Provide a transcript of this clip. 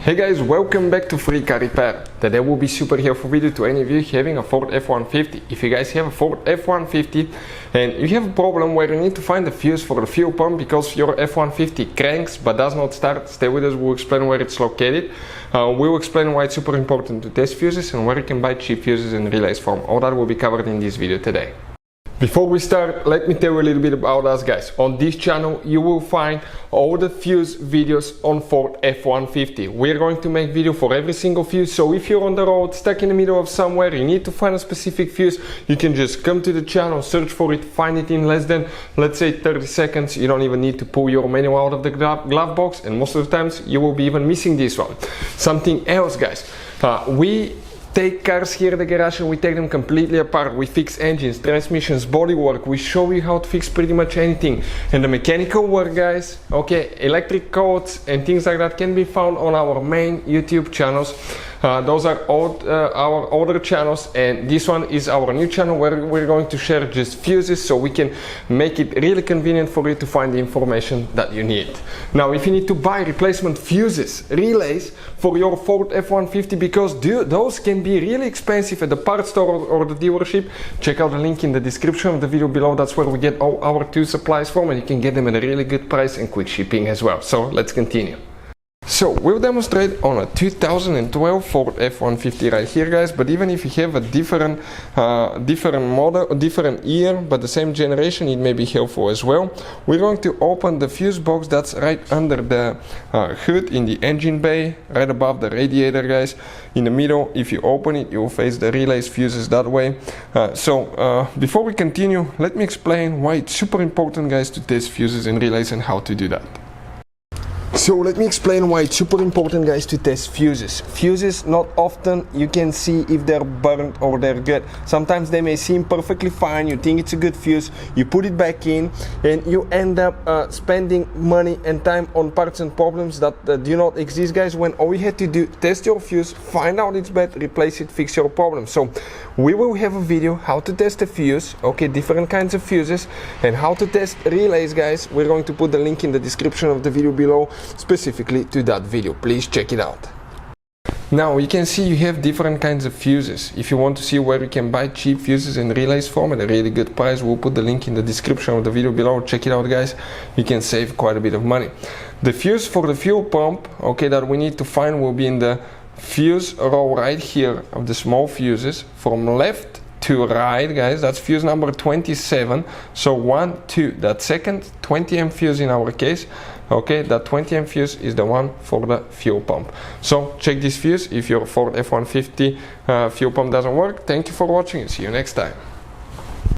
Hey guys, welcome back to Free Car Repair. Today will be super helpful video to any of you having a Ford F-150. If you guys have a Ford F-150 and you have a problem where you need to find the fuse for the fuel pump because your F-150 cranks but does not start, stay with us, we'll explain where it's located. We'll explain why it's super important to test fuses and where you can buy cheap fuses and relays from. All that will be covered in this video today. Before we start, let me tell you a little bit about us guys. On this channel you will find all the fuse videos on Ford F-150. We're going to make video for every single fuse, so if you're on the road, stuck in the middle of somewhere, you need to find a specific fuse, you can just come to the channel, search for it, find it in less than, let's say, 30 seconds. You don't even need to pull your manual out of the glove box, and most of the times you will be even missing this one. Something else guys, we take cars here at the garage and we take them completely apart. We fix engines, transmissions, bodywork. We show you how to fix pretty much anything. And the mechanical work guys, okay, electric codes and things like that can be found on our main YouTube channels. Those are our older channels, and this one is our new channel where we're going to share just fuses so we can make it really convenient for you to find the information that you need. Now if you need to buy replacement fuses, relays for your Ford F-150, because those can be really expensive at the parts store or the dealership, check out the link in the description of the video below. That's where we get all our tool supplies from, and you can get them at a really good price and quick shipping as well. So let's continue. So we'll demonstrate on a 2012 Ford F-150 right here guys, but even if you have a different model, different year, but the same generation, it may be helpful as well. We're going to open the fuse box that's right under the hood in the engine bay, right above the radiator guys. In the middle, if you open it, you'll face the relays fuses that way. Before we continue, let me explain why it's super important guys to test fuses and relays and how to do that. So let me explain why it's super important guys to test fuses. Fuses, not often you can see if they're burnt or they're good. Sometimes they may seem perfectly fine, you think it's a good fuse, you put it back in and you end up spending money and time on parts and problems that do not exist guys, when all you had to do, test your fuse, find out it's bad, replace it, fix your problem. So we will have a video how to test a fuse, okay, different kinds of fuses, and how to test relays guys. We're going to put the link in the description of the video below specifically to that video. Please check it out. Now you can see you have different kinds of fuses. If you want to see where you can buy cheap fuses and relays from at a really good price, we'll put the link in the description of the video below. Check it out guys, you can save quite a bit of money. The fuse for the fuel pump, okay, that we need to find will be in the fuse row right here of the small fuses from left to right guys. That's fuse number 27. So 1, 2, that second 20 amp fuse in our case, okay, that 20 amp fuse is the one for the fuel pump. So check this fuse if your Ford F-150 fuel pump doesn't work. Thank you for watching and see you next time.